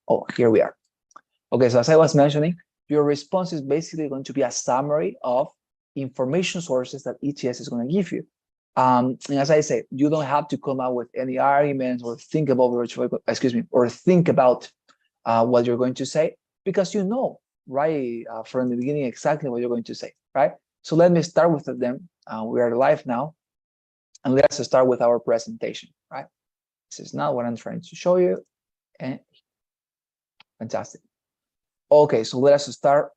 Oh, here we are. Okay, so as I was mentioning, your response is basically going to be a summary of information sources that ETS is going to give you. And as I say, you don't have to come out with any arguments or think about what you're going to say, because you know right from the beginning exactly what you're going to say, right? So let me start with them. We are live now, and let's start with our presentation, right? This is not what I'm trying to show you. And fantastic. Okay, so let us start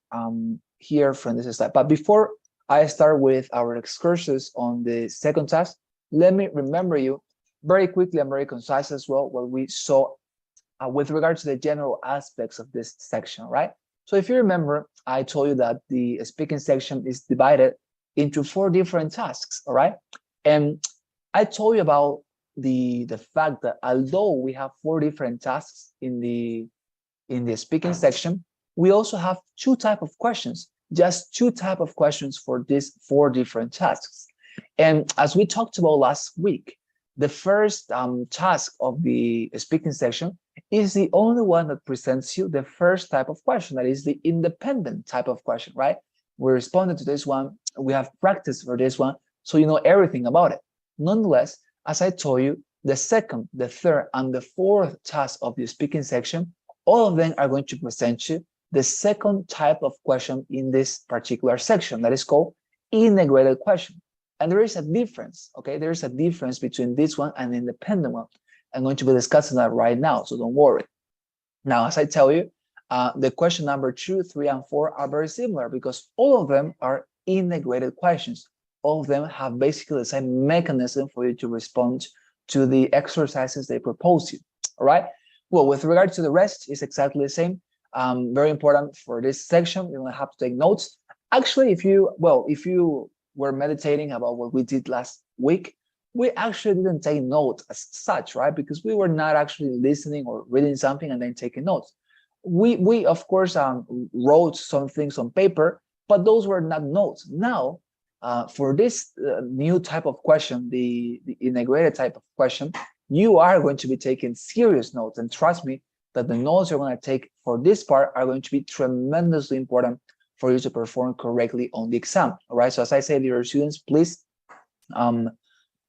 here from this slide. But before I start with our excursus on the second task, let me remember you very quickly and very concise as well what we saw with regard to the general aspects of this section, right? So if you remember, I told you that the speaking section is divided into 4 different tasks, all right? And I told you about the fact that although we have 4 different tasks in the speaking section, we also have 2 types of questions, just 2 types of questions for these 4 different tasks. And as we talked about last week, the first task of the speaking section is the only one that presents you the first type of question, that is the independent type of question, right? We responded to this one, we have practiced for this one, so you know everything about it. Nonetheless, as I told you, the second, the third, and the fourth task of the speaking section, all of them are going to present you the second type of question in this particular section, that is called integrated question. And there is a difference, okay? There is a difference between this one and the independent one. I'm going to be discussing that right now, so don't worry. Now, as I tell you, the question number 2, 3, and 4 are very similar because all of them are integrated questions. All of them have basically the same mechanism for you to respond to the exercises they propose you, all right? Well, with regard to the rest, it's exactly the same. Very important for this section, you don't have to take notes. Actually, if you were meditating about what we did last week, we actually didn't take notes as such, right? Because we were not actually listening or reading something and then taking notes. We of course wrote some things on paper, but those were not notes. Now, for this new type of question, the integrated type of question, you are going to be taking serious notes, and trust me that the notes you're going to take for this part are going to be tremendously important for you to perform correctly on the exam. All right. So as I said, dear students, please have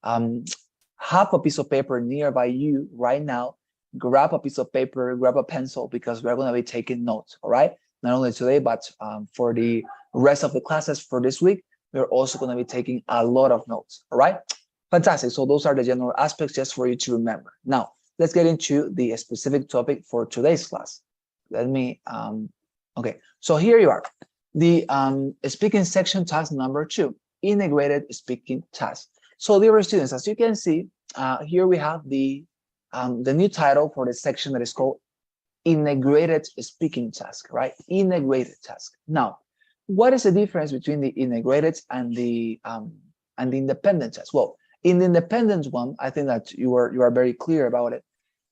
a piece of paper nearby you right now. Grab a piece of paper, grab a pencil, because we're going to be taking notes. All right. Not only today, but for the rest of the classes for this week, we're also going to be taking a lot of notes. All right. Fantastic. So those are the general aspects just for you to remember. Now, let's get into the specific topic for today's class. Let me, okay. So here you are. The speaking section task number 2, integrated speaking task. So dear students, as you can see, here we have the new title for the section that is called integrated speaking task, right? Integrated task. Now, what is the difference between the integrated and the independent task? Well, in the independent one, I think that you are very clear about it.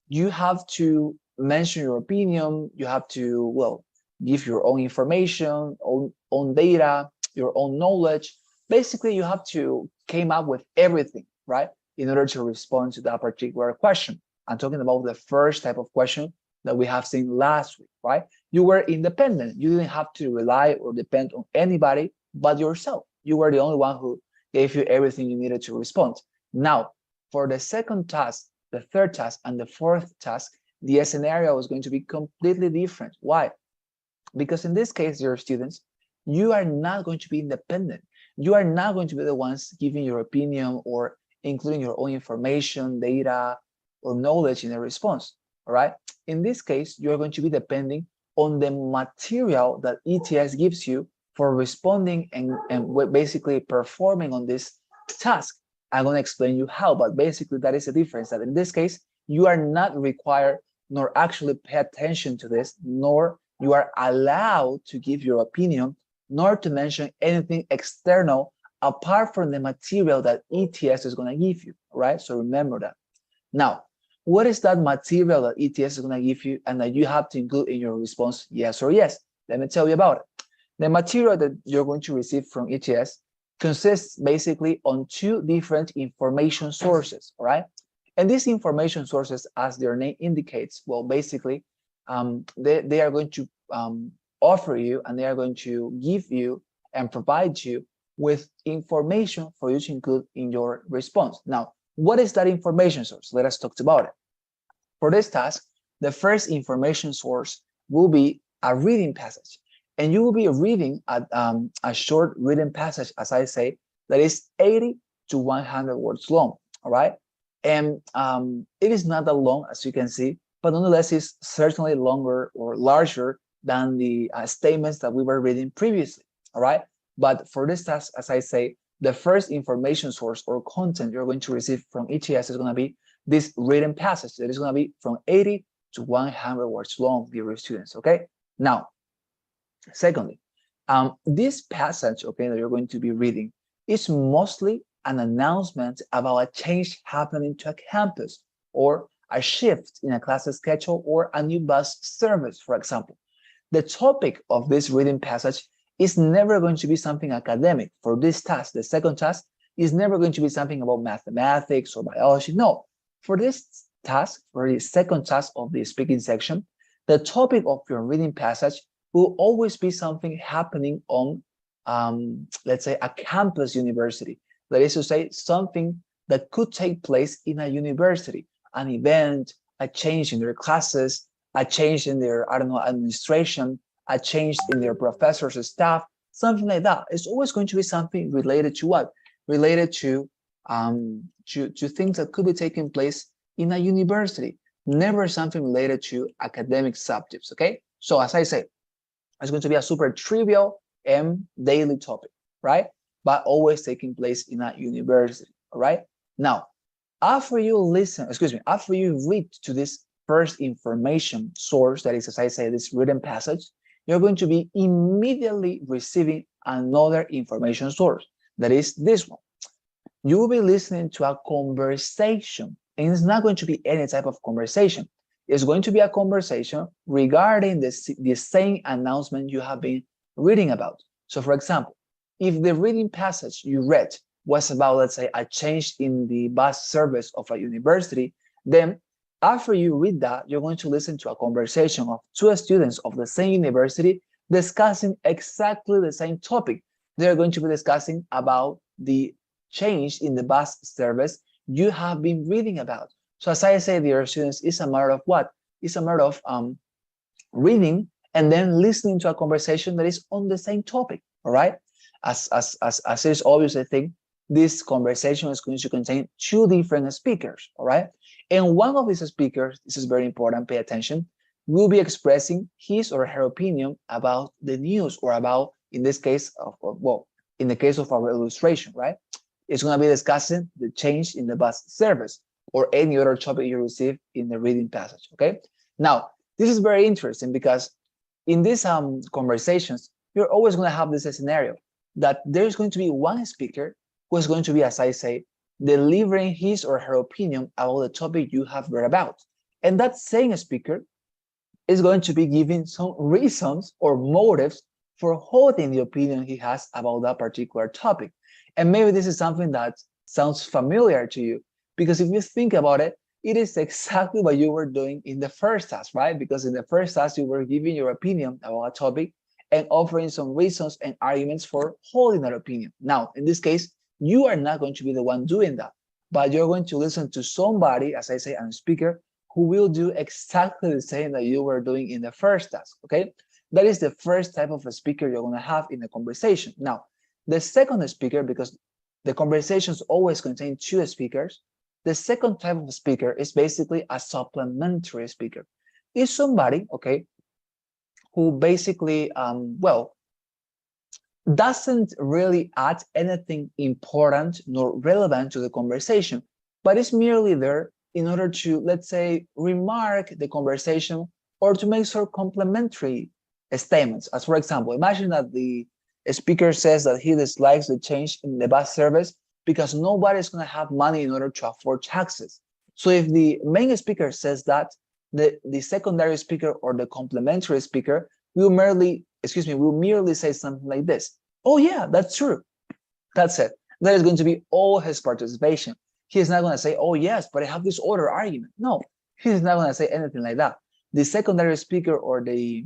You have to mention your opinion. You have to, well, give your own information, own data, your own knowledge. Basically, you have to came up with everything, right, in order to respond to that particular question. I'm talking about the first type of question that we have seen last week, right? You were independent. You didn't have to rely or depend on anybody but yourself. You were the only one who gave you everything you needed to respond. Now, for the second task, the third task, and the fourth task, the scenario is going to be completely different. Why? Because in this case, dear students, you are not going to be independent. You are not going to be the ones giving your opinion or including your own information, data, or knowledge in the response, all right? In this case, you're going to be depending on the material that ETS gives you for responding and basically performing on this task. I'm going to explain you how, but basically that is the difference, that in this case, you are not required nor actually pay attention to this, nor you are allowed to give your opinion, nor to mention anything external apart from the material that ETS is going to give you, right? So remember that. Now, what is that material that ETS is going to give you and that you have to include in your response, yes or yes? Let me tell you about it. The material that you're going to receive from ETS consists basically on 2 different information sources, all right? And these information sources, as their name indicates, well, basically, they are going to offer you, and they are going to give you and provide you with information for you to include in your response. Now, what is that information source? Let us talk about it. For this task, the first information source will be a reading passage. And you will be reading a short reading passage, as I say, that is 80 to 100 words long, all right? And it is not that long, as you can see, but nonetheless, it's certainly longer or larger than the statements that we were reading previously, all right? But for this task, as I say, the first information source or content you're going to receive from ETS is going to be this written passage that is going to be from 80 to 100 words long, dear students, okay? Now, secondly, this passage, okay, that you're going to be reading is mostly an announcement about a change happening to a campus, or a shift in a class schedule, or a new bus service, for example. The topic of this reading passage is never going to be something academic. For this task, the second task, is never going to be something about mathematics or biology. No, for this task, for the second task of the speaking section, the topic of your reading passage will always be something happening on, let's say, a campus university. That is to say, something that could take place in a university, an event, a change in their classes, a change in their, I don't know, administration, a change in their professors' staff, something like that. It's always going to be something related to what? Related to things that could be taking place in a university, never something related to academic subjects, okay? So as I say, it's going to be a super trivial and daily topic, right? But always taking place in a university, all right? Now, after you read to this first information source, that is, as I say, this written passage, you're going to be immediately receiving another information source, that is this one. You will be listening to a conversation, and it's not going to be any type of conversation. It's going to be a conversation regarding the same announcement you have been reading about. So, for example, if the reading passage you read was about, let's say, a change in the bus service of a university, then after you read that, you're going to listen to a conversation of two students of the same university discussing exactly the same topic. They're going to be discussing about the change in the bus service you have been reading about. So as I say, dear students, it's a matter of what? It's a matter of reading and then listening to a conversation that is on the same topic, all right? As is obvious, I think this conversation is going to contain two different speakers, all right? And one of these speakers, this is very important, pay attention, will be expressing his or her opinion about the news, or about, in this case, in the case of our illustration, right? It's going to be discussing the change in the bus service, or any other topic you receive in the reading passage, okay? Now, this is very interesting because in these conversations, you're always going to have this scenario that there's going to be one speaker who is going to be, as I say, delivering his or her opinion about the topic you have read about. And that same speaker is going to be giving some reasons or motives for holding the opinion he has about that particular topic. And maybe this is something that sounds familiar to you, because if you think about it, it is exactly what you were doing in the first task, right? Because in the first task, you were giving your opinion about a topic and offering some reasons and arguments for holding that opinion. Now, in this case, you are not going to be the one doing that, but you're going to listen to somebody, as I say, a speaker, who will do exactly the same that you were doing in the first task, okay? That is the first type of a speaker you're going to have in the conversation. Now, the second speaker, because the conversations always contain two speakers, the second type of speaker is basically a supplementary speaker. It's somebody, okay, who basically, doesn't really add anything important nor relevant to the conversation, but is merely there in order to, let's say, remark the conversation or to make some complementary statements. As for example, imagine that the speaker says that he dislikes the change in the bus service because nobody's going to have money in order to afford taxes. So if the main speaker says that, the secondary speaker or the complementary speaker will merely say something like this. Oh yeah, that's true. That's it. That is going to be all his participation. He is not going to say, oh yes, but I have this other argument. No, he is not going to say anything like that. The secondary speaker or the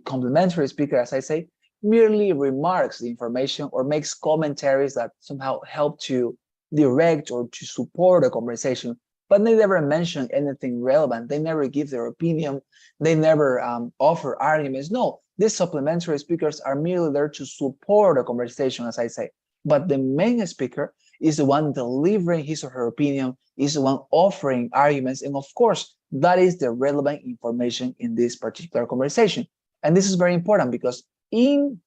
complementary speaker, as I say, merely remarks the information or makes commentaries that somehow help to direct or to support a conversation, but they never mention anything relevant. They never give their opinion. They never offer arguments. No, these supplementary speakers are merely there to support a conversation, as I say. But the main speaker is the one delivering his or her opinion, is the one offering arguments, and of course, that is the relevant information in this particular conversation. And this is very important because in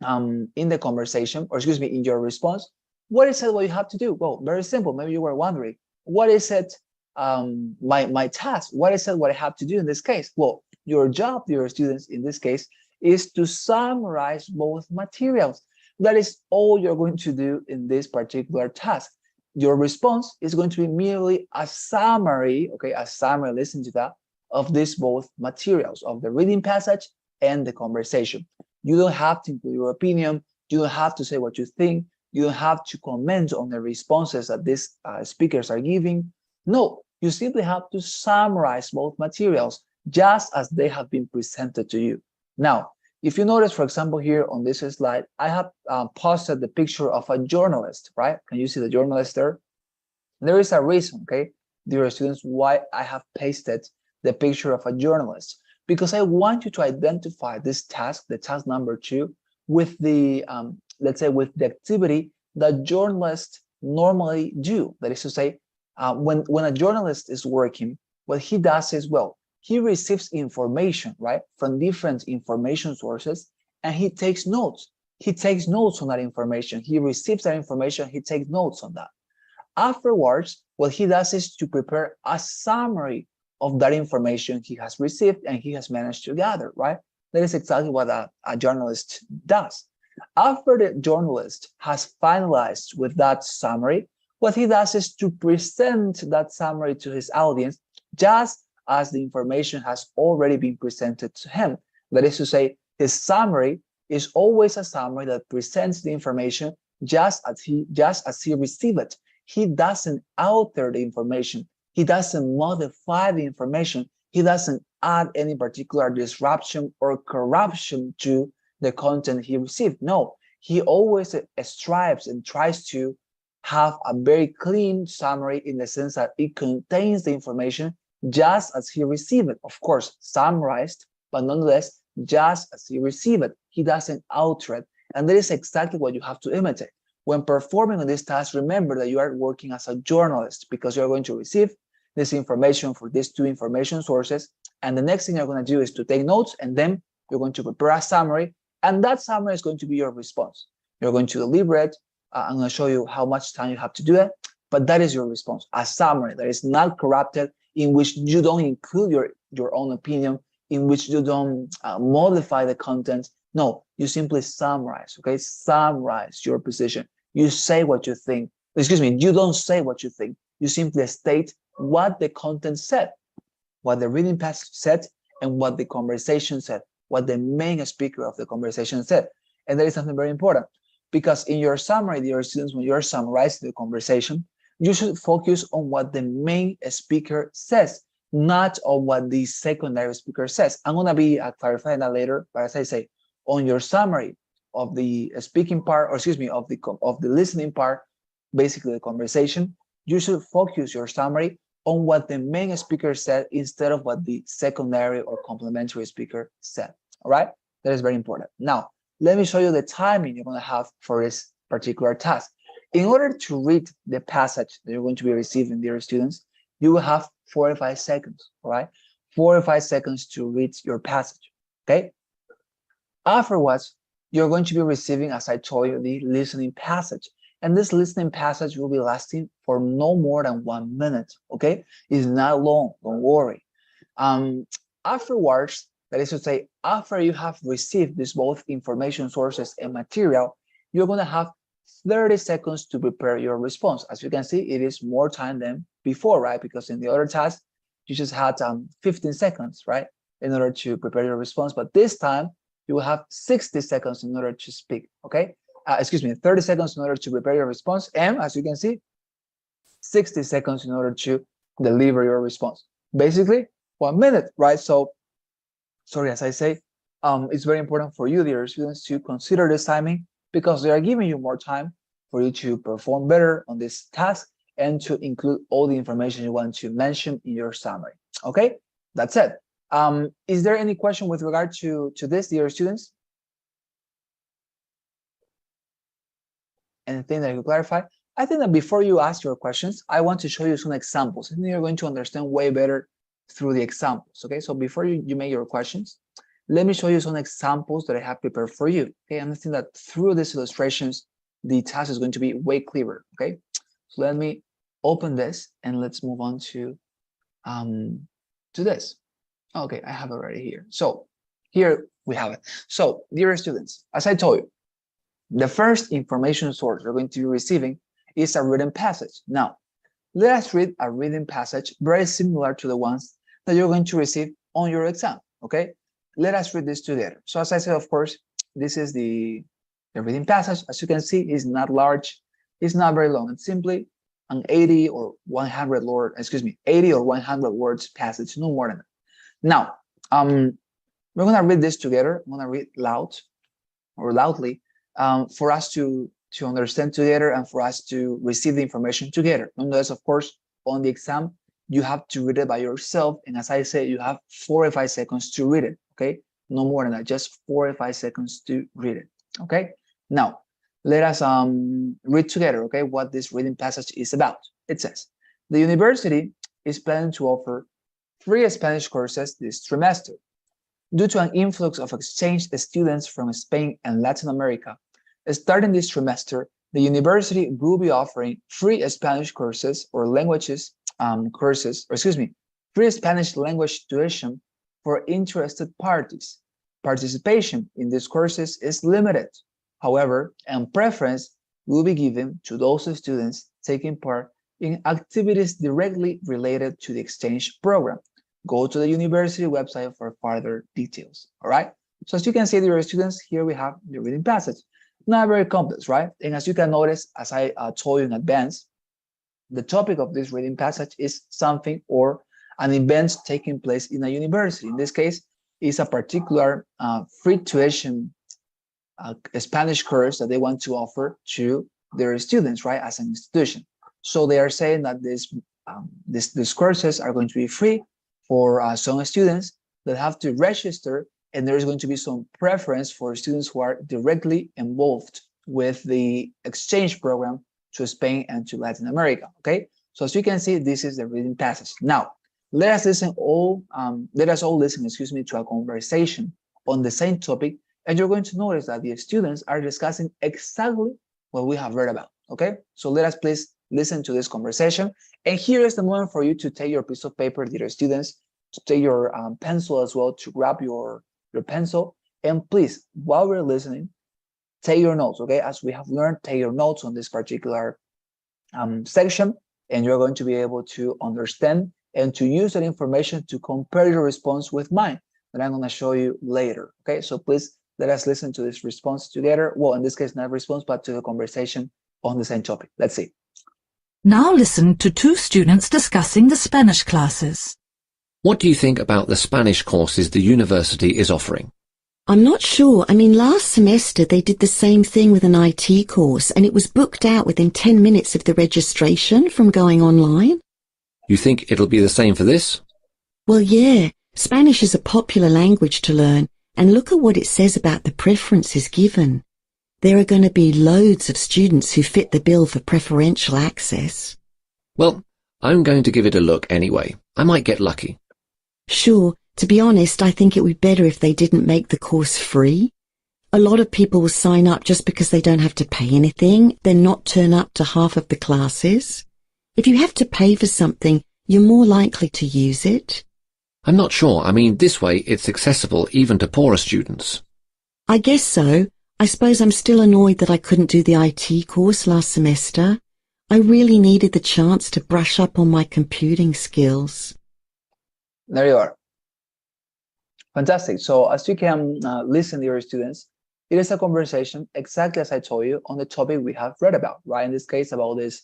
the conversation, or excuse me, in your response, what is it what you have to do? Well, very simple. Maybe you were wondering, what is it, my task? What is it what I have to do in this case? Well, your job, your students in this case, is to summarize both materials. That is all you're going to do in this particular task. Your response is going to be merely a summary, okay, a summary, listen to that, of these both materials, of the reading passage and the conversation. You don't have to include your opinion. You don't have to say what you think. You don't have to comment on the responses that these speakers are giving. No, you simply have to summarize both materials just as they have been presented to you. Now, if you notice, for example, here on this slide, I have posted the picture of a journalist, right? Can you see the journalist there? There is a reason, okay, dear students, why I have pasted the picture of a journalist, because I want you to identify this task, the task number 2, with the, let's say, with the activity that journalists normally do. That is to say, when a journalist is working, what he does is, well, he receives information, right, from different information sources, and he takes notes. He takes notes on that information. He receives that information. He takes notes on that. Afterwards, what he does is to prepare a summary of that information he has received and he has managed to gather, right? That is exactly what a journalist does. After the journalist has finalized with that summary, what he does is to present that summary to his audience just as the information has already been presented to him. That is to say, his summary is always a summary that presents the information just as he received it. He doesn't alter the information. He doesn't modify the information. He doesn't add any particular disruption or corruption to the content he received. No, he always strives and tries to have a very clean summary in the sense that it contains the information just as he received it. Of course, summarized, but nonetheless, just as he received it. He doesn't alter it. And that is exactly what you have to imitate. When performing on this task, remember that you are working as a journalist because you're going to receive this information for these 2 information sources. And the next thing you're going to do is to take notes, and then you're going to prepare a summary. And that summary is going to be your response. You're going to deliver it. I'm going to show you how much time you have to do it. But that is your response, a summary that is not corrupted, in which you don't include your own opinion, in which you don't modify the content. No, you simply summarize, okay? Summarize your position. You say what you think. Excuse me, you don't say what you think. You simply state what the content said, what the reading passage said, and what the conversation said, what the main speaker of the conversation said. And that is something very important, because in your summary, dear students, when you're summarizing the conversation, you should focus on what the main speaker says, not on what the secondary speaker says. I'm going to be clarifying that later, but as I say, on your summary of the speaking part, or excuse me, of the listening part, basically the conversation, you should focus your summary on what the main speaker said instead of what the secondary or complementary speaker said. All right, that is very important. Now, let me show you the timing you're going to have for this particular task. In order to read the passage that you're going to be receiving, dear students, you will have 45 seconds, all right? 45 seconds to read your passage, okay? Afterwards, you're going to be receiving, as I told you, the listening passage. And this listening passage will be lasting for no more than 1 minute, okay? It's not long, don't worry. Afterwards, that is to say, after you have received these both information sources and material, you're going to have 30 seconds to prepare your response. As you can see, it is more time than before, right? Because in the other task, you just had 15 seconds, right? In order to prepare your response. But this time, you will have 60 seconds in order to speak, okay? Excuse me, 30 seconds in order to prepare your response. And as you can see, 60 seconds in order to deliver your response. Basically, 1 minute, right? So, sorry, as I say, it's very important for you, dear students, to consider this timing because they are giving you more time for you to perform better on this task and to include all the information you want to mention in your summary. Okay, that's it. Is there any question with regard to this, dear students? Anything that you clarify? I think that before you ask your questions, I want to show you some examples. I think you're going to understand way better through the examples. Okay, so before you make your questions, let me show you some examples that I have prepared for you. Okay, and I think that through these illustrations, the task is going to be way clearer. Okay, so let me open this and let's move on to this. Okay, I have it already here. So here we have it. So dear students, as I told you, the first information source you're going to be receiving is a written passage. Now, let us read a reading passage very similar to the ones that you're going to receive on your exam. Okay, let us read this together. So as I said, of course, this is the reading passage. As you can see, it's not large, it's not very long. It's simply an 80 or 100 words passage, no more than that. Now, we're gonna read this together. I'm gonna read loudly for us to understand together and for us to receive the information together. Nonetheless, of course, on the exam, you have to read it by yourself. And as I say, you have 4 or 5 seconds to read it, okay? No more than that, just 4 or 5 seconds to read it, okay? Now, let us read together, okay, what this reading passage is about. It says, the university is planning to offer free Spanish courses this trimester. Due to an influx of exchange students from Spain and Latin America, starting this trimester, the university will be offering free Spanish courses or languages free Spanish language tuition for interested parties. Participation in these courses is limited. However, and preference will be given to those students taking part in activities directly related to the exchange program. Go to the university website for further details. All right. So as you can see, dear students, here we have the reading passage. Not very complex, right? And as you can notice, as I told you in advance, the topic of this reading passage is something or an event taking place in a university. In this case, is a particular free tuition Spanish course that they want to offer to their students, right, as an institution. So they are saying that these courses are going to be free for some students that have to register, and there is going to be some preference for students who are directly involved with the exchange program to Spain and to Latin America. Okay, so as you can see, this is the reading passage. Now, let us all listen, to a conversation on the same topic, and you're going to notice that the students are discussing exactly what we have read about. Okay, so let us please listen to this conversation. And here is the moment for you to take your piece of paper, dear students, to take your pencil as well, to grab your pencil. And please, while we're listening, take your notes, okay? As we have learned, take your notes on this particular section, and you're going to be able to understand and to use that information to compare your response with mine that I'm going to show you later, okay? So please, let us listen to this response together. Well, in this case, not response, but to the conversation on the same topic. Let's see. Now listen to 2 students discussing the Spanish classes. What do you think about the Spanish courses the university is offering? I'm not sure. I mean, last semester they did the same thing with an IT course, and it was booked out within 10 minutes of the registration from going online. You think it'll be the same for this? Well, yeah. Spanish is a popular language to learn, and look at what it says about the preferences given. There are going to be loads of students who fit the bill for preferential access. Well, I'm going to give it a look anyway. I might get lucky. Sure. To be honest, I think it would be better if they didn't make the course free. A lot of people will sign up just because they don't have to pay anything, then not turn up to half of the classes. If you have to pay for something, you're more likely to use it. I'm not sure. I mean, this way it's accessible even to poorer students. I guess so. I suppose I'm still annoyed that I couldn't do the IT course last semester. I really needed the chance to brush up on my computing skills. There you are. Fantastic. So as you can listen, dear students, it is a conversation exactly as I told you on the topic we have read about, right? In this case, about this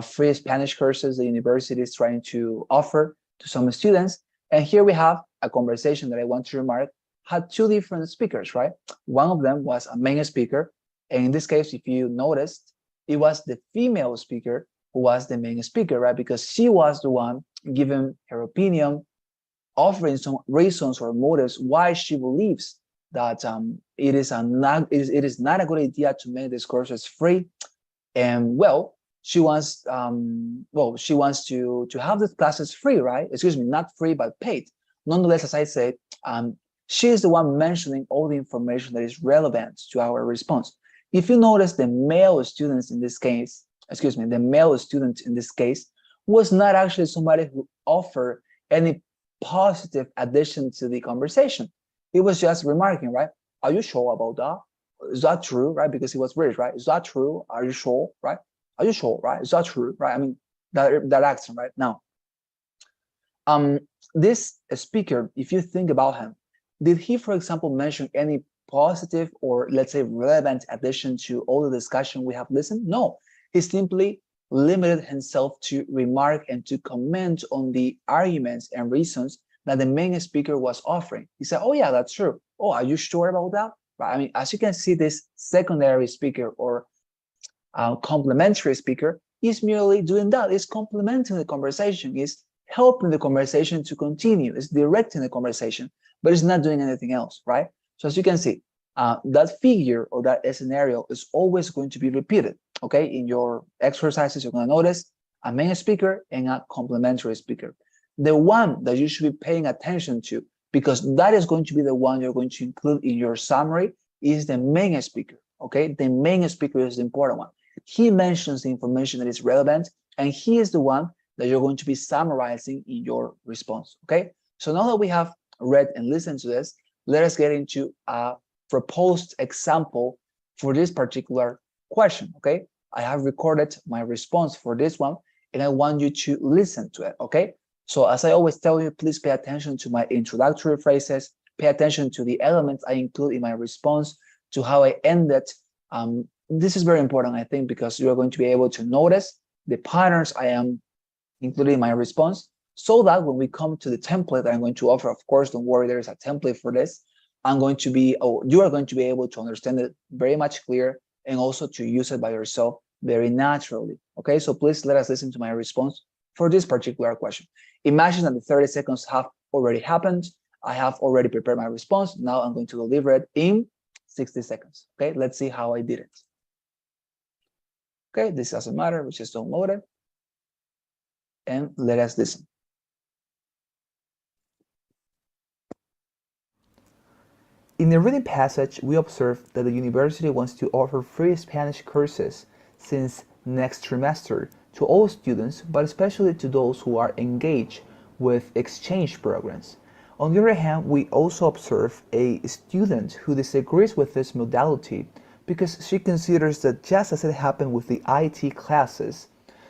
free Spanish courses the university is trying to offer to some students. And here we have a conversation that I want to remark had two different speakers, right? One of them was a main speaker. And in this case, if you noticed, it was the female speaker who was the main speaker, right? Because she was the one giving her opinion, offering some reasons or motives why she believes that it is not a good idea to make these courses free. And well, she wants to have these classes free, right? Excuse me, not free but paid. Nonetheless, as I said, she is the one mentioning all the information that is relevant to our response. If you notice, the male student in this case was not actually somebody who offered any positive addition to the conversation. He was just remarking, right? Are you sure about that? Is that true, right? Because he was British, right? Is that true? Are you sure, right? Are you sure, right? Is that true, right? I mean, that accent, right? Now, this speaker, if you think about him, did he, for example, mention any positive or let's say relevant addition to all the discussion we have listened? No, he simply limited himself to remark and to comment on the arguments and reasons that the main speaker was offering. He said, oh yeah, that's true. Oh, are you sure about that? Right? I mean, as you can see, this secondary speaker or complementary speaker is merely doing that. It's complementing the conversation, is helping the conversation to continue, it's directing the conversation, but it's not doing anything else, right? So as you can see, that figure or that scenario is always going to be repeated, okay? In your exercises, you're going to notice a main speaker and a complementary speaker. The one that you should be paying attention to, because that is going to be the one you're going to include in your summary, is the main speaker, okay? The main speaker is the important one. He mentions the information that is relevant, and he is the one that you're going to be summarizing in your response, okay? So now that we have read and listened to this, let us get into a proposed example for this particular question, okay? I have recorded my response for this one, and I want you to listen to it, okay? So as I always tell you, please pay attention to my introductory phrases, pay attention to the elements I include in my response, to how I end it. This is very important, I think, because you're going to be able to notice the patterns I am including in my response, so that when we come to the template that I'm going to offer, of course, don't worry, there is a template for this. You are going to be able to understand it very much clear and also to use it by yourself very naturally. Okay, so please let us listen to my response for this particular question. Imagine that the 30 seconds have already happened. I have already prepared my response. Now I'm going to deliver it in 60 seconds. Okay, let's see how I did it. Okay, this doesn't matter. We just download it. And let us listen. In the reading passage, we observe that the university wants to offer free Spanish courses since next trimester to all students, but especially to those who are engaged with exchange programs. On the other hand, we also observe a student who disagrees with this modality because she considers that just as it happened with the IT classes,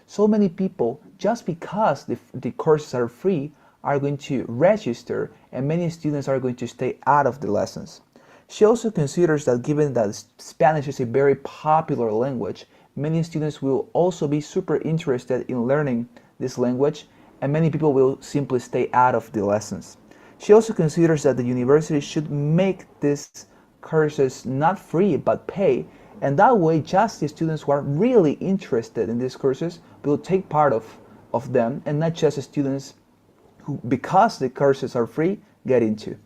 so many people, just because the courses are free, are going to register, and many students are going to stay out of the lessons. She also considers that given that Spanish is a very popular language, many students will also be super interested in learning this language, and many people will simply stay out of the lessons. She also considers that the university should make these courses not free but pay, and that way just the students who are really interested in these courses will take part of them, and not just the students who, because the courses are free, get into.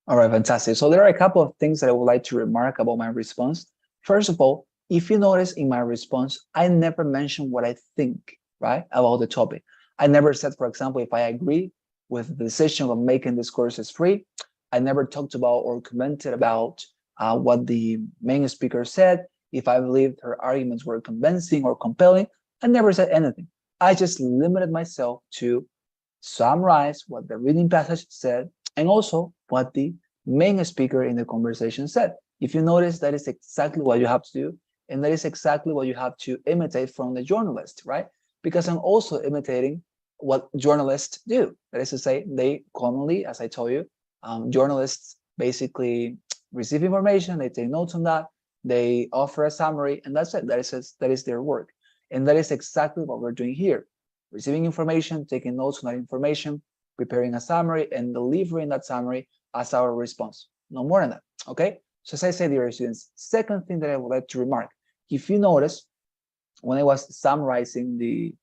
All right, fantastic. So there are a couple of things that I would like to remark about my response. First of all, if you notice in my response, I never mentioned what I think, right, about the topic. I never said, for example, if I agree with the decision of making this courses free. I never talked about or commented about what the main speaker said. If I believed her arguments were convincing or compelling, I never said anything. I just limited myself to summarize what the reading passage said and also what the main speaker in the conversation said. If you notice, that is exactly what you have to do, and that is exactly what you have to imitate from the journalist, right? Because I'm also imitating what journalists do. That is to say, they commonly, as I told you, journalists basically receive information, they take notes on that, they offer a summary, and that's it. That is their work. And that is exactly what we're doing here. Receiving information, taking notes on that information, preparing a summary, and delivering that summary as our response. No more than that, okay? So as I said, dear students, second thing that I would like to remark, if you notice, when I was summarizing the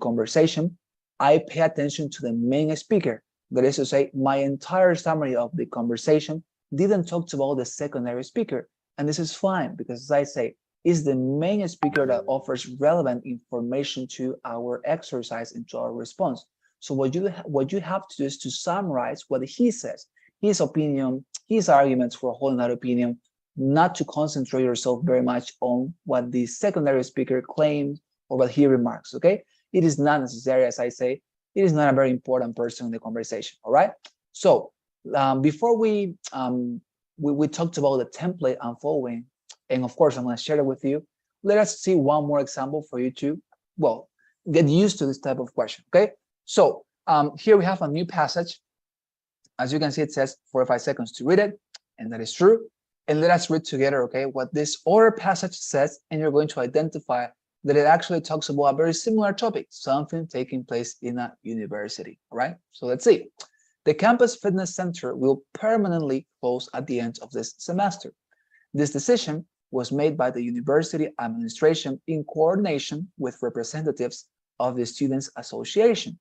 conversation, I pay attention to the main speaker. That is to say, my entire summary of the conversation didn't talk about the secondary speaker. And this is fine because, as I say, it's the main speaker that offers relevant information to our exercise and to our response. So what you have to do is to summarize what he says, his opinion, his arguments for holding that opinion, not to concentrate yourself very much on what the secondary speaker claims or what he remarks, okay? It is not necessary, as I say, it is not a very important person in the conversation, all right? So before we talked about the template I'm following, and of course, I'm going to share it with you. Let us see one more example for you to, well, get used to this type of question, okay? So here we have a new passage. As you can see, it says 45 seconds to read it, and that is true. And let us read together, okay, what this other passage says, and you're going to identify that it actually talks about a very similar topic, something taking place in a university, all right? So let's see. The campus fitness center will permanently close at the end of this semester. This decision was made by the university administration in coordination with representatives of the Students' Association.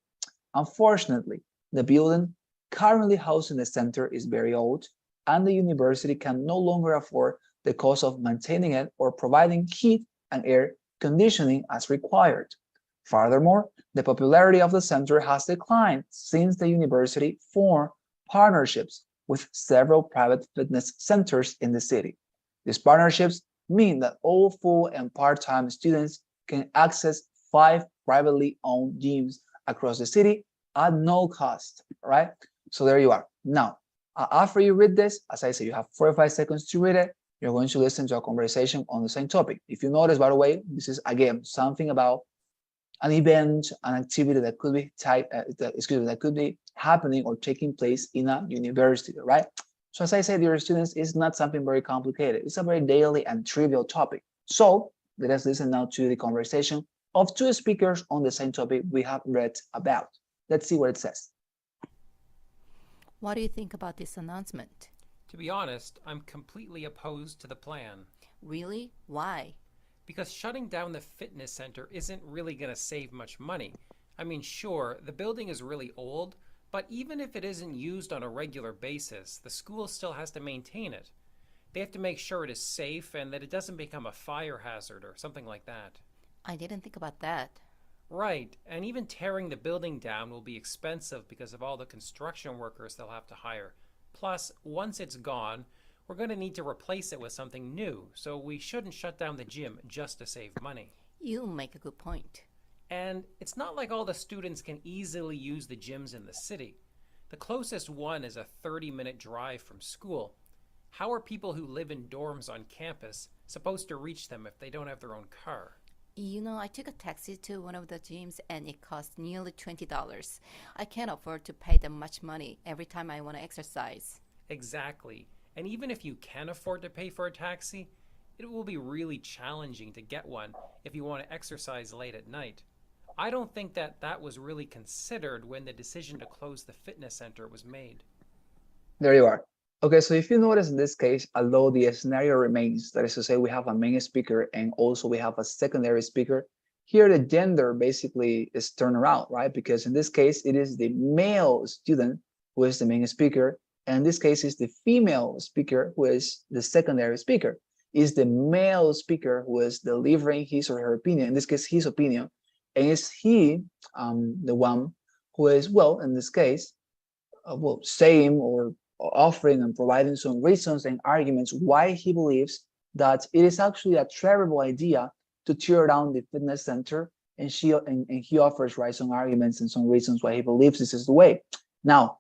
Unfortunately, the building currently housing the center is very old, and the university can no longer afford the cost of maintaining it or providing heat and air conditioning as required. Furthermore, the popularity of the center has declined since the university formed partnerships with several private fitness centers in the city. These partnerships mean that all full and part-time students can access 5 privately owned gyms across the city at no cost, right? So there you are. Now, after you read this, as I say, you have 45 seconds to read it. You're going to listen to a conversation on the same topic. If you notice, by the way, this is, again, something about an event, an activity that could be that could be happening or taking place in a university, right? So as I said, dear students, it's not something very complicated. It's a very daily and trivial topic. So let us listen now to the conversation of 2 speakers on the same topic we have read about. Let's see what it says. What do you think about this announcement? To be honest, I'm completely opposed to the plan. Really? Why? Because shutting down the fitness center isn't really going to save much money. I mean, sure, the building is really old, but even if it isn't used on a regular basis, the school still has to maintain it. They have to make sure it is safe and that it doesn't become a fire hazard or something like that. I didn't think about that. Right, and even tearing the building down will be expensive because of all the construction workers they'll have to hire. Plus, once it's gone, we're going to need to replace it with something new, so we shouldn't shut down the gym just to save money. You make a good point. And it's not like all the students can easily use the gyms in the city. The closest one is a 30-minute drive from school. How are people who live in dorms on campus supposed to reach them if they don't have their own car? You know, I took a taxi to one of the gyms and it cost nearly $20. I can't afford to pay that much money every time I want to exercise. Exactly. And even if you can afford to pay for a taxi, it will be really challenging to get one if you want to exercise late at night. I don't think that was really considered when the decision to close the fitness center was made. There you are. Okay, so if you notice in this case, although the scenario remains, that is to say we have a main speaker and also we have a secondary speaker, here the gender basically is turned around, right? Because in this case, it is the male student who is the main speaker, and in this case, it's the female speaker who is the secondary speaker. It's the male speaker who is delivering his or her opinion, in this case, his opinion, and it's he, the one who is, well, in this case, saying or offering and providing some reasons and arguments why he believes that it is actually a terrible idea to tear down the fitness center, and he offers, right, some arguments and some reasons why he believes this is the way. Now,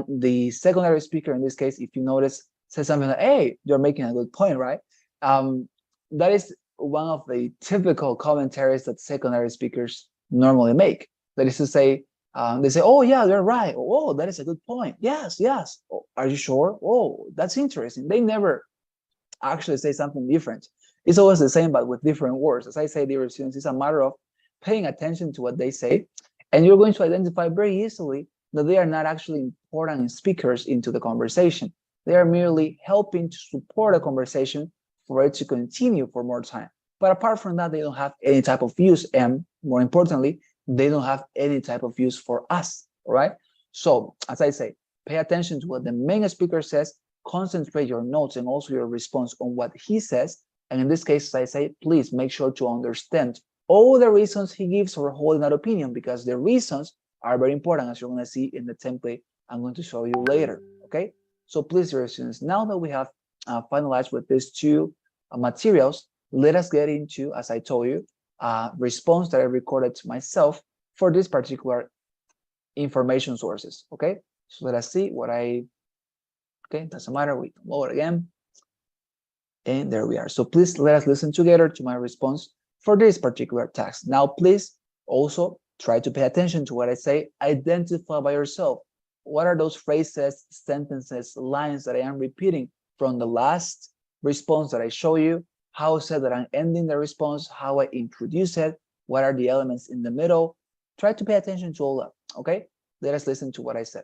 the secondary speaker in this case, if you notice, says something like, "Hey, you're making a good point, right?" That is one of the typical commentaries that secondary speakers normally make. That is to say, they say, "Oh yeah, you're right. Oh, that is a good point. Yes, yes. Oh, are you sure? Oh, that's interesting." They never actually say something different. It's always the same, but with different words. As I say, dear students, it's a matter of paying attention to what they say, and you're going to identify very easily that they are not actually important speakers into the conversation. They are merely helping to support a conversation for it to continue for more time. But apart from that, they don't have any type of use, and more importantly, they don't have any type of use for us, all right? So, as I say, pay attention to what the main speaker says, concentrate your notes and also your response on what he says, and in this case, as I say, please make sure to understand all the reasons he gives for holding that opinion, because the reasons are very important, as you're going to see in the template I'm going to show you later, okay? So please, dear students, now that we have finalized with these two materials, let us get into, as I told you, response that I recorded to myself for this particular information sources, okay? So let us see what okay, doesn't matter, we can load again. And there we are. So please let us listen together to my response for this particular text. Now, please also try to pay attention to what I say. Identify by yourself. What are those phrases, sentences, lines that I am repeating from the last response that I show you? How is it that I'm ending the response? How I introduce it? What are the elements in the middle? Try to pay attention to all that, okay? Let us listen to what I said.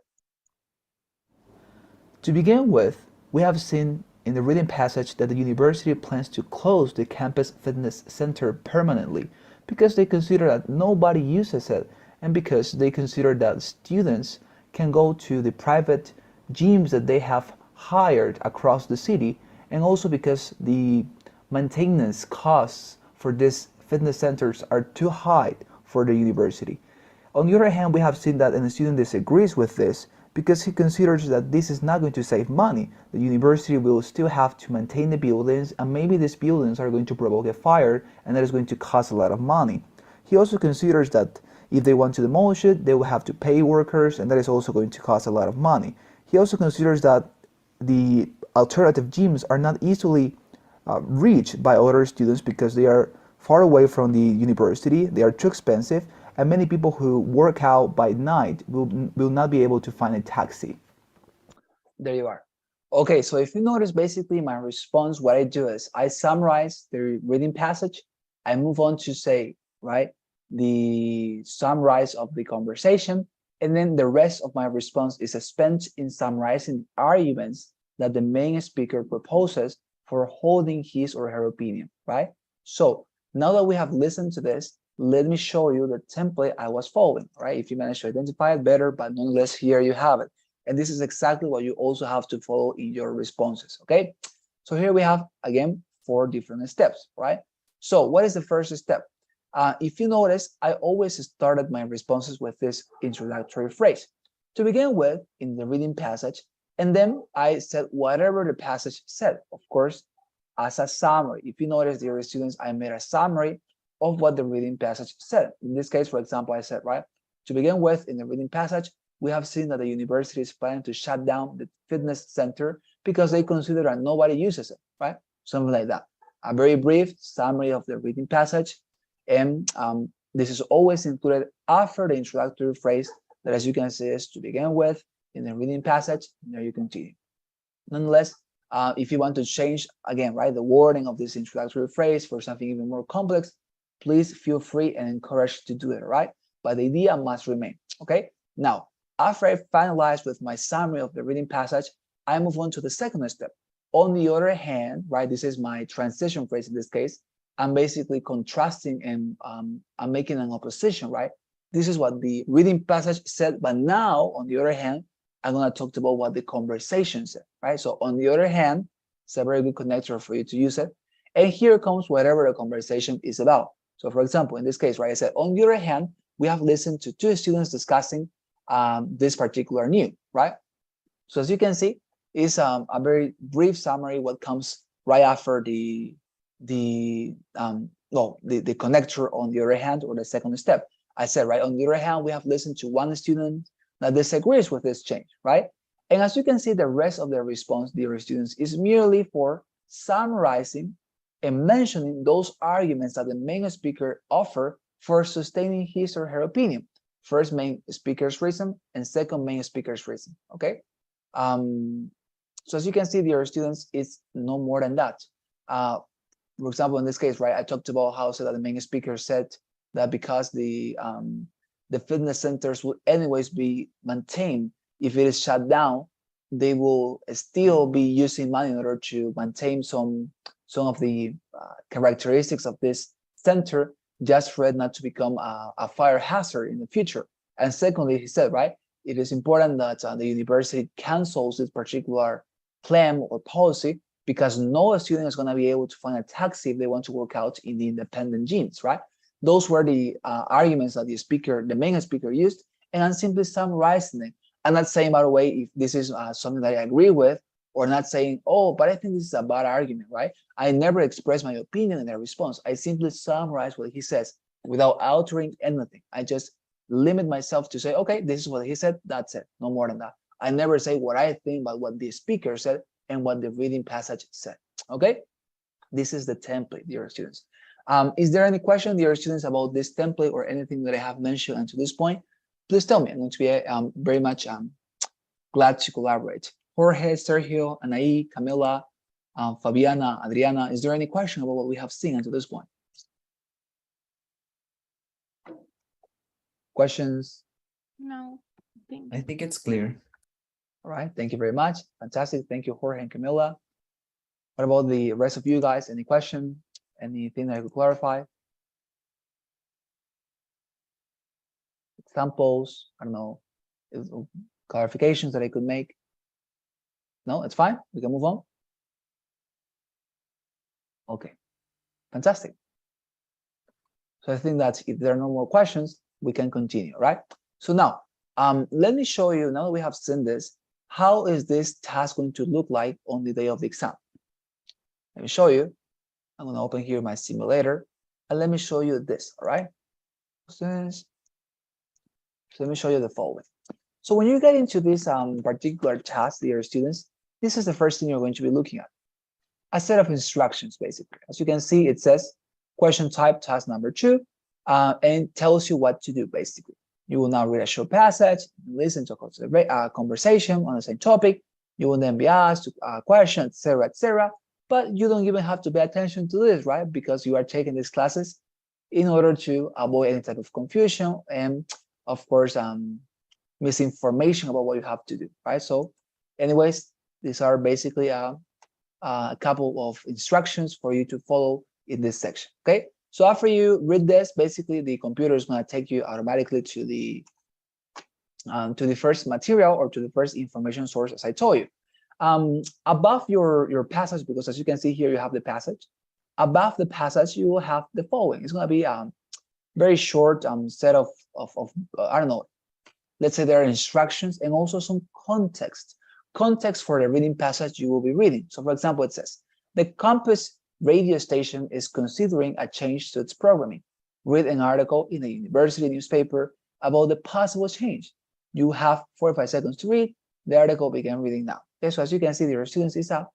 To begin with, we have seen in the reading passage that the university plans to close the campus fitness center permanently because they consider that nobody uses it, and because they consider that students can go to the private gyms that they have hired across the city, and also because the maintenance costs for these fitness centers are too high for the university. On the other hand, we have seen that a student disagrees with this because he considers that this is not going to save money. The university will still have to maintain the buildings, and maybe these buildings are going to provoke a fire, and that is going to cost a lot of money. He also considers that if they want to demolish it, they will have to pay workers, and that is also going to cost a lot of money. He also considers that the alternative gyms are not easily reached by other students because they are far away from the university, they are too expensive, and many people who work out by night will not be able to find a taxi. There you are. Okay, so if you notice, basically my response, what I do is I summarize the reading passage. I move on to say, right, the summarize of the conversation, and then the rest of my response is spent in summarizing arguments that the main speaker proposes for holding his or her opinion, right? So now that we have listened to this, let me show you the template I was following, right? If you manage to identify it, better, but nonetheless, here you have it. And this is exactly what you also have to follow in your responses, okay? So here we have, again, 4 different steps, right? So what is the first step? If you notice, I always started my responses with this introductory phrase to begin with in the reading passage, and then I said whatever the passage said, of course, as a summary. If you notice, dear students, I made a summary of what the reading passage said. In this case, for example, I said, right, to begin with, in the reading passage, we have seen that the university is planning to shut down the fitness center because they consider that nobody uses it, right? Something like that. A very brief summary of the reading passage. And this is always included after the introductory phrase that, as you can see, is to begin with in the reading passage. There you continue. Nonetheless, if you want to change, again, right, the wording of this introductory phrase for something even more complex, please feel free and encouraged to do it, right? But the idea must remain, okay? Now, after I finalize with my summary of the reading passage, I move on to the second step. On the other hand, right, this is my transition phrase in this case, I'm basically contrasting and I'm making an opposition, right? This is what the reading passage said, but now, on the other hand, I'm going to talk about what the conversation said, right? So on the other hand, it's a very good connector for you to use it. And here comes whatever the conversation is about. So for example, in this case, right, I said, on the other hand, we have listened to 2 students discussing this particular news, right? So as you can see, it's a very brief summary what comes right after the connector on the other hand, or the second step. I said, right, on the other hand, we have listened to 1 student that disagrees with this change, right? And as you can see, the rest of the response, dear students, is merely for summarizing and mentioning those arguments that the main speaker offer for sustaining his or her opinion. First main speaker's reason and second main speaker's reason, okay? So as you can see, dear students, it's no more than that. For example, in this case, right, I talked about how so that the main speaker said that because the the fitness centers will anyways be maintained. If it is shut down, they will still be using money in order to maintain some of the characteristics of this center, just for it not to become a fire hazard in the future. And secondly, he said, right, it is important that the university cancels this particular plan or policy, because no student is going to be able to find a taxi if they want to work out in the independent gyms, right? Those were the arguments that the main speaker used, and I'm simply summarizing them. I'm not saying, by the way, if this is something that I agree with, or not saying, oh, but I think this is a bad argument, right? I never express my opinion in their response. I simply summarize what he says without altering anything. I just limit myself to say, okay, this is what he said, that's it, no more than that. I never say what I think about what the speaker said and what the reading passage said, okay? This is the template, dear students. Is there any question, dear students, about this template or anything that I have mentioned until this point? Please tell me. I'm going to be very much glad to collaborate. Jorge, Sergio, Anaí, Camila, Fabiana, Adriana, is there any question about what we have seen until this point? Questions? No, I think it's clear. All right, thank you very much. Fantastic. Thank you, Jorge and Camila. What about the rest of you guys? Any question? Anything that I could clarify? Examples? I don't know. Clarifications that I could make? No, it's fine. We can move on. Okay, fantastic. So I think that if there are no more questions, we can continue, right? So now, let me show you, now that we have seen this, how is this task going to look like on the day of the exam? Let me show you. I'm going to open here my simulator, and let me show you this, all right? So let me show you the following. So when you get into this particular task, dear students, this is the first thing you're going to be looking at. A set of instructions, basically. As you can see, it says question type task number 2, and tells you what to do, basically. You will now read a short passage, listen to a conversation on the same topic. You will then be asked a question, etc., etc. But you don't even have to pay attention to this, right? Because you are taking these classes in order to avoid any type of confusion and, of course, misinformation about what you have to do, right? So, anyways, these are basically a couple of instructions for you to follow in this section, okay? So after you read this, basically the computer is going to take you automatically to the first material or to the first information source, as I told you. Above your passage, because as you can see here, you have the passage. Above the passage, you will have the following. It's going to be a very short set of I don't know, let's say there are instructions and also some context for the reading passage you will be reading. So for example, it says, the campus radio station is considering a change to its programming. Read an article in a university newspaper about the possible change. You have 45 seconds to read. The article begin reading now. Okay, so as you can see, dear students, it's a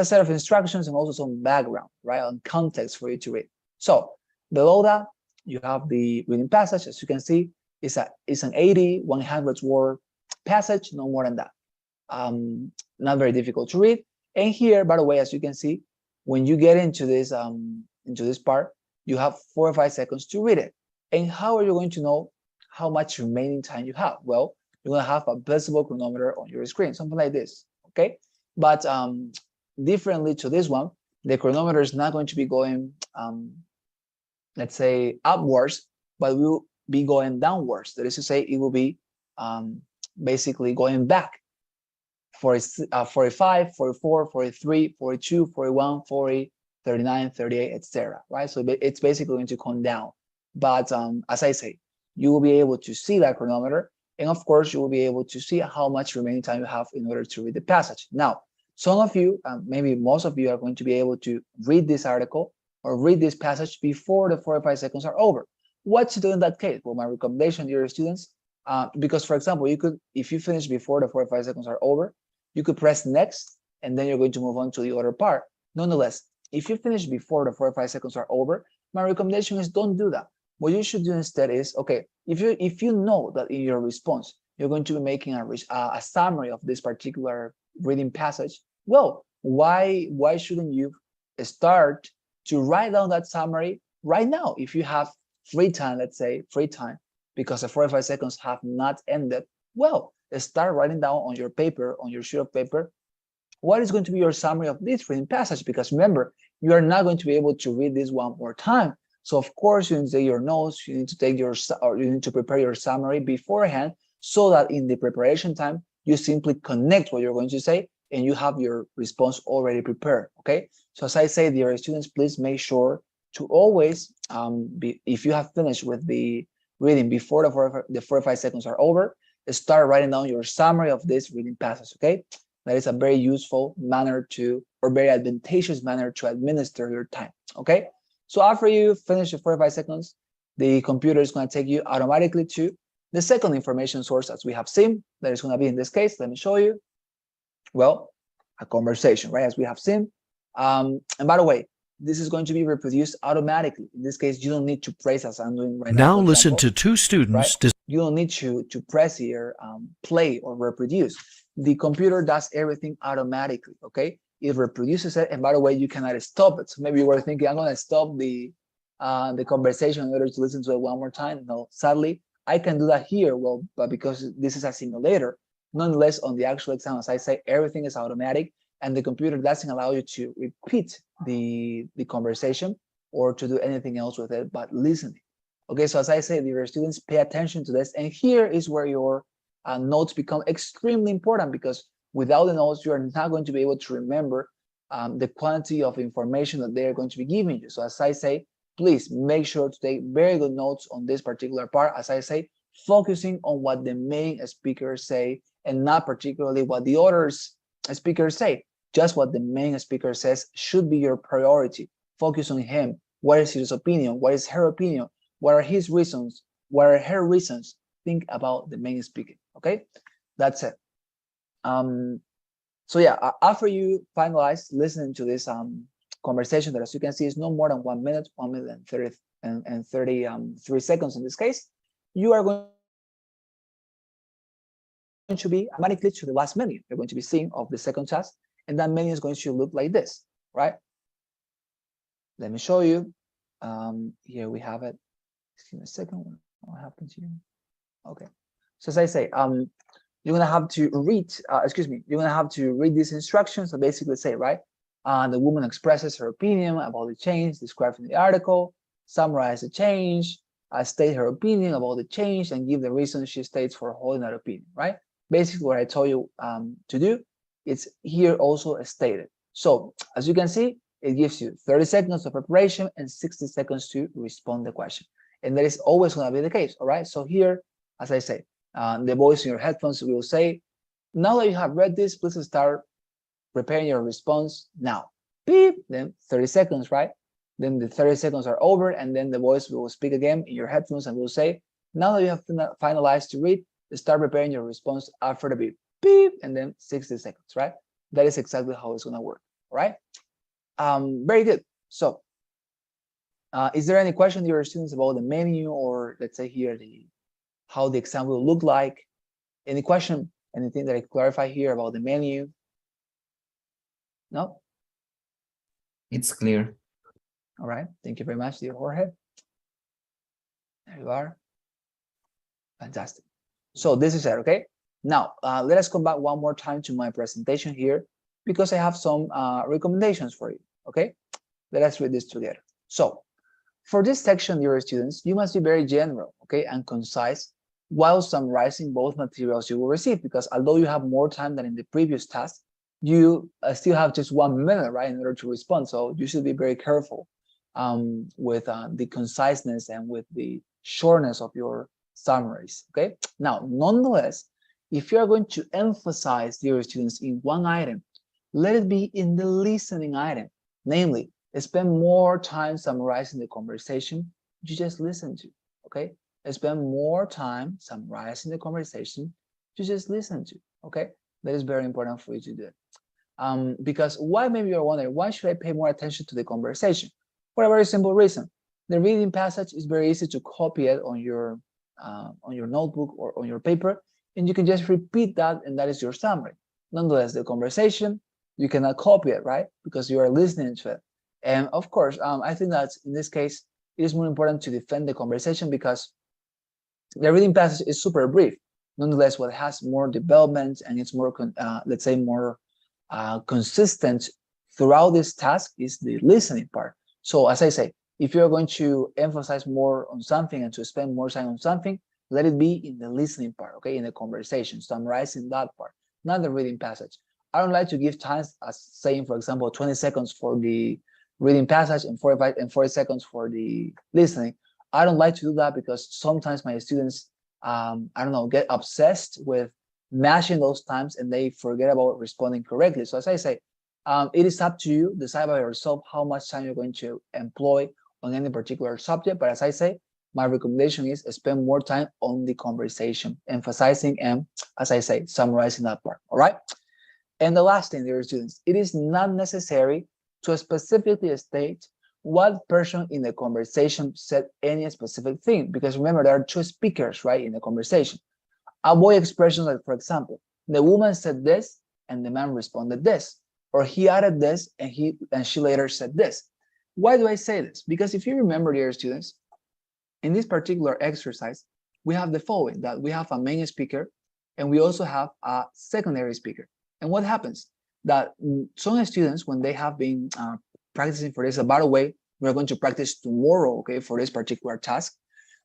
set of instructions and also some background, right, on context for you to read. So below that, you have the reading passage. As you can see, it's an 80, 100 word passage, no more than that. Not very difficult to read. And here, by the way, as you can see, when you get into this part, you have 4 or 5 seconds to read it. And how are you going to know how much remaining time you have? Well, you're going to have a visible chronometer on your screen, something like this, okay? But differently to this one, the chronometer is not going to be going, let's say, upwards, but will be going downwards. That is to say, it will be basically going back. 45, 44, 43, 42, 41, 40, 39, 38, etc. Right? So it's basically going to come down. But as I say, you will be able to see that chronometer, and of course, you will be able to see how much remaining time you have in order to read the passage. Now, some of you, maybe most of you, are going to be able to read this article or read this passage before the 45 seconds are over. What to do in that case? Well, my recommendation, dear students, because for example, you could, if you finish before the 45 seconds are over, you could press next, and then you're going to move on to the other part. Nonetheless, if you finish before the 45 seconds are over, my recommendation is don't do that. What you should do instead is, okay, if you know that in your response, you're going to be making a summary of this particular reading passage, well, why shouldn't you start to write down that summary right now? If you have free time, let's say, free time, because the 45 seconds have not ended, well, start writing down on your paper, on your sheet of paper, what is going to be your summary of this reading passage? Because remember, you are not going to be able to read this one more time. So of course, you need to take your notes, you need to take your, or you need to prepare your summary beforehand, so that in the preparation time, you simply connect what you're going to say and you have your response already prepared, okay? So as I say, dear students, please make sure to always, if you have finished with the reading before the 45 seconds are over, start writing down your summary of this reading passage, okay? That is a very useful manner to, or very advantageous manner to administer your time, okay? So after you finish the 45 seconds, the computer is going to take you automatically to the second information source, as we have seen. That is going to be, in this case, let me show you. Well, a conversation, right, as we have seen. And by the way, this is going to be reproduced automatically. In this case, you don't need to press, as I'm doing right now. Now listen to two students. Right? You don't need to press here, play or reproduce. The computer does everything automatically, okay? It reproduces it, and by the way, you cannot stop it. So maybe you were thinking, I'm going to stop the conversation in order to listen to it one more time. No, sadly, I can do that here. Well, but because this is a simulator, nonetheless, on the actual exam, as I say, everything is automatic, and the computer doesn't allow you to repeat the conversation or to do anything else with it but listening. Okay, so as I say, dear students, pay attention to this, and here is where your notes become extremely important, because without the notes, you are not going to be able to remember the quantity of information that they are going to be giving you. So as I say, please make sure to take very good notes on this particular part. As I say, focusing on what the main speakers say and not particularly what the other speakers say. Just what the main speaker says should be your priority. Focus on him. What is his opinion? What is her opinion? What are his reasons? What are her reasons? Think about the main speaker, okay? That's it. So yeah, after you finalize listening to this conversation that, as you can see, is no more than 1 minute, 1 minute and 33 seconds in this case, you are going to be automatically to the last menu. You're going to be seeing of the second task, and that menu is going to look like this, right? Let me show you. Here we have it. Excuse me a second. What happened here? Okay. So as I say, you're gonna have to read. You're gonna have to read these instructions that basically say, right? The woman expresses her opinion about the change described in the article. Summarize the change. State her opinion about the change and give the reason she states for holding that opinion, right? Basically, what I told you to do, it's here also stated. So as you can see, it gives you 30 seconds of preparation and 60 seconds to respond to the question. And that is always going to be the case, all right? So here, as I say, the voice in your headphones will say, now that you have read this, please start preparing your response now. Beep, then 30 seconds, right? Then the 30 seconds are over, and then the voice will speak again in your headphones and will say, now that you have finalized to read, start preparing your response after the beep, beep, and then 60 seconds, right? That is exactly how it's going to work, all right? Very good. So, is there any question to your students about the menu, or let's say here how the exam will look like? Any question? Anything that I clarify here about the menu? No? It's clear. All right. Thank you very much, dear Jorge. There you are. Fantastic. So this is it, okay? Now, let us come back one more time to my presentation here, because I have some recommendations for you, okay? Let us read this together. So, for this section, dear students, you must be very general, okay, and concise while summarizing both materials you will receive, because although you have more time than in the previous task, you still have just 1 minute, right, in order to respond. So you should be very careful with the conciseness and with the shortness of your summaries, okay? Now, nonetheless, if you are going to emphasize, dear students, in one item, let it be in the listening item, namely, spend more time summarizing the conversation you just listened to, okay? Spend more time summarizing the conversation you just listened to, okay? That is very important for you to do. Because why, maybe you're wondering, why should I pay more attention to the conversation? For a very simple reason. The reading passage is very easy to copy it on your notebook or on your paper, and you can just repeat that, and that is your summary. Nonetheless, the conversation, you cannot copy it, right? Because you are listening to it. And of course, I think that in this case, it is more important to defend the conversation, because the reading passage is super brief. Nonetheless, what has more development and it's more, let's say, more consistent throughout this task is the listening part. So as I say, if you're going to emphasize more on something and to spend more time on something, let it be in the listening part, okay, in the conversation, summarizing that part, not the reading passage. I don't like to give times as saying, for example, 20 seconds for the reading passage and 45 and 40 seconds for the listening. I don't like to do that because sometimes my students, I don't know, get obsessed with matching those times and they forget about responding correctly. So as I say, it is up to you, decide by yourself how much time you're going to employ on any particular subject. But as I say, my recommendation is spend more time on the conversation, emphasizing and, as I say, summarizing that part, all right? And the last thing, dear students, it is not necessary to specifically state what person in the conversation said any specific thing, because remember, there are two speakers, right, in the conversation. Avoid expressions like, for example, the woman said this and the man responded this, or he added this and she later said this. Why do I say this? Because if you remember, dear students, in this particular exercise, we have the following, that we have a main speaker and we also have a secondary speaker. And what happens? That some students, when they have been practicing for this, by the way, we're going to practice tomorrow, okay, for this particular task.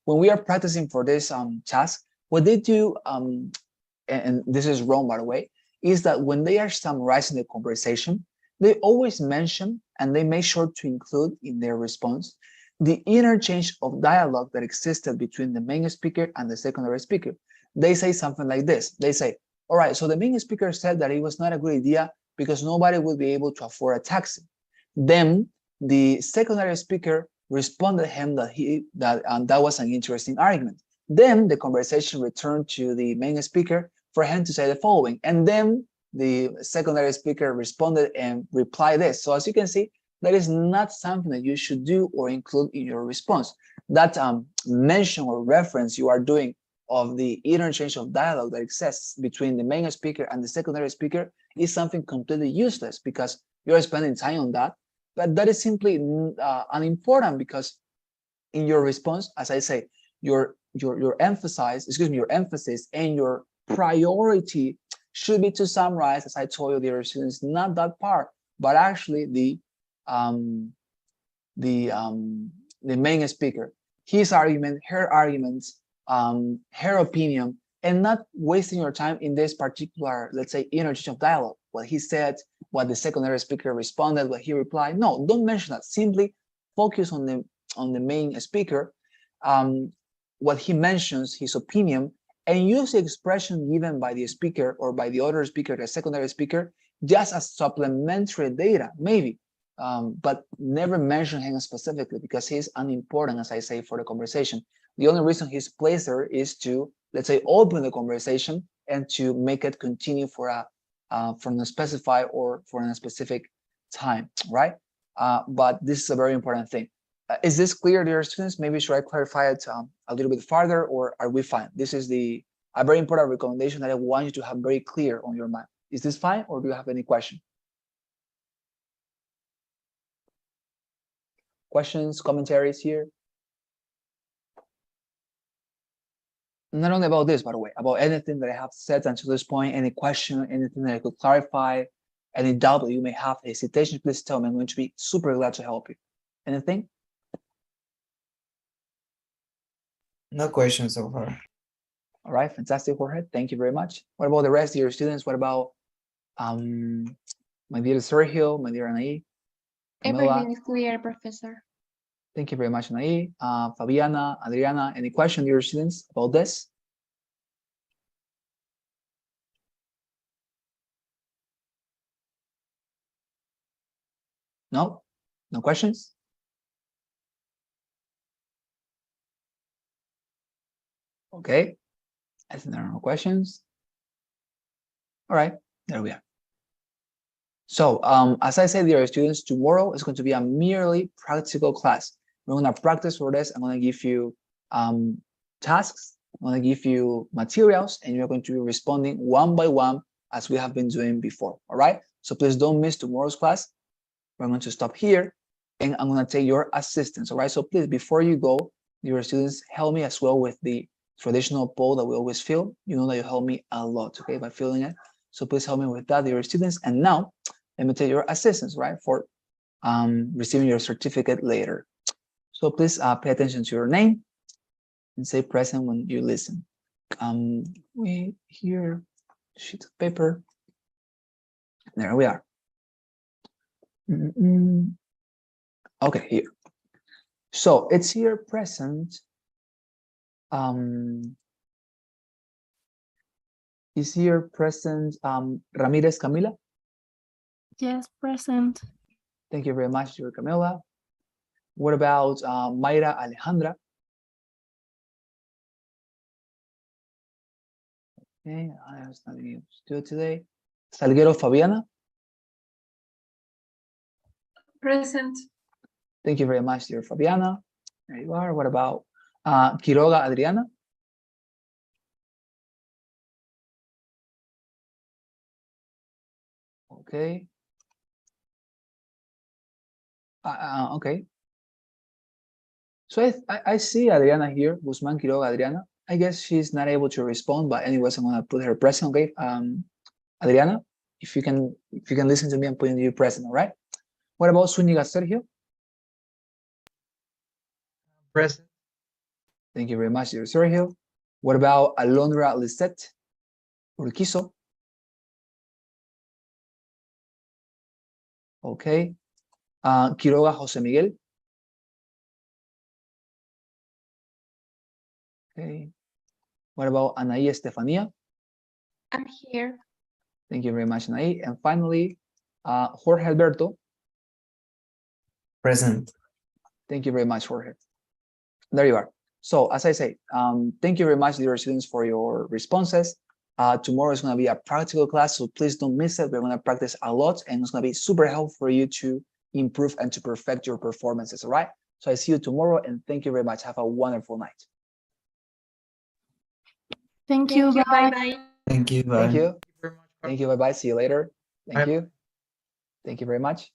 When we are practicing for this task, what they do, and this is wrong, by the way, is that when they are summarizing the conversation, they always mention and they make sure to include in their response the interchange of dialogue that existed between the main speaker and the secondary speaker. They say something like this. They say, all right, so the main speaker said that it was not a good idea because nobody would be able to afford a taxi. Then the secondary speaker responded him that that was an interesting argument. Then the conversation returned to the main speaker for him to say the following. And then the secondary speaker responded and replied this. So as you can see, that is not something that you should do or include in your response. That mention or reference you are doing of the interchange of dialogue that exists between the main speaker and the secondary speaker is something completely useless because you're spending time on that. But that is simply unimportant because in your response, as I say, your emphasis and your priority should be to summarize, as I told you, dear students, not that part, but actually the main speaker, his argument, her arguments, her opinion, and not wasting your time in this particular, let's say, interchange of dialogue. What he said, what the secondary speaker responded, what he replied. No, don't mention that. Simply focus on the main speaker, what he mentions, his opinion, and use the expression given by the speaker or by the other speaker, the secondary speaker, just as supplementary data, maybe. But never mention him specifically because he's unimportant, as I say, for the conversation. The only reason he's placed there is to, let's say, open the conversation and to make it continue for from a specified or for a specific time, right? But this is a very important thing. Is this clear, dear students? Maybe should I clarify it a little bit further, or are we fine? This is a very important recommendation that I want you to have very clear on your mind. Is this fine, or do you have any question? Questions, commentaries here? Not only about this, by the way, about anything that I have said until this point, any question, anything that I could clarify, any doubt that you may have, hesitation, please tell me. I'm going to be super glad to help you. Anything? No questions so far. All right, fantastic, Jorge. Thank you very much. What about the rest of your students? What about my dear Sergio, my dear Anaí? Everything is clear, Professor. Thank you very much, Anaí. Fabiana, Adriana, any question, dear students, about this? No? No questions? Okay. I think there are no questions. All right, there we are. So as I said, dear students, tomorrow is going to be a merely practical class. We're going to practice for this. I'm going to give you tasks. I'm going to give you materials, and you're going to be responding one by one as we have been doing before. All right. So please don't miss tomorrow's class. We're going to stop here, and I'm going to take your assistance. All right. So please, before you go, your students, help me as well with the traditional poll that we always fill. You know that you help me a lot, okay, by filling it. So please help me with that, dear students. And now, let me take your assistance, right, for receiving your certificate later. So please pay attention to your name and say present when you listen. We here, sheet of paper. There we are. Okay, here. So it's here present. Is here present Ramirez Camila? Yes, present. Thank you very much, dear Camila. What about Mayra Alejandra? Okay, I was not able to do it today. Salguero Fabiana? Present. Thank you very much, dear Fabiana. There you are. What about Quiroga Adriana? Okay. Okay. So I see Adriana here, Guzman Quiroga Adriana. I guess she's not able to respond, but anyways, I'm gonna put her present. Okay, Adriana, if you can listen to me, I'm putting you present. All right. What about Zúñiga Sergio? Present. Thank you very much, dear Sergio. What about Alondra Lisette Urquizo? Okay. Quiroga José Miguel. Okay. What about Anaí Estefanía? I'm here. Thank you very much, Anaí. And finally, Jorge Alberto. Present. Thank you very much, Jorge. There you are. So as I say, thank you very much, dear students, for your responses. Tomorrow is going to be a practical class, so please don't miss it. We're going to practice a lot, and it's going to be super helpful for you to improve and to perfect your performances, all right? So I see you tomorrow, and thank you very much. Have a wonderful night. Thank you. Bye. Bye. Thank you. Bye. Thank you. Thank you. Bye-bye. See you later. Thank Bye. you. Thank you very much.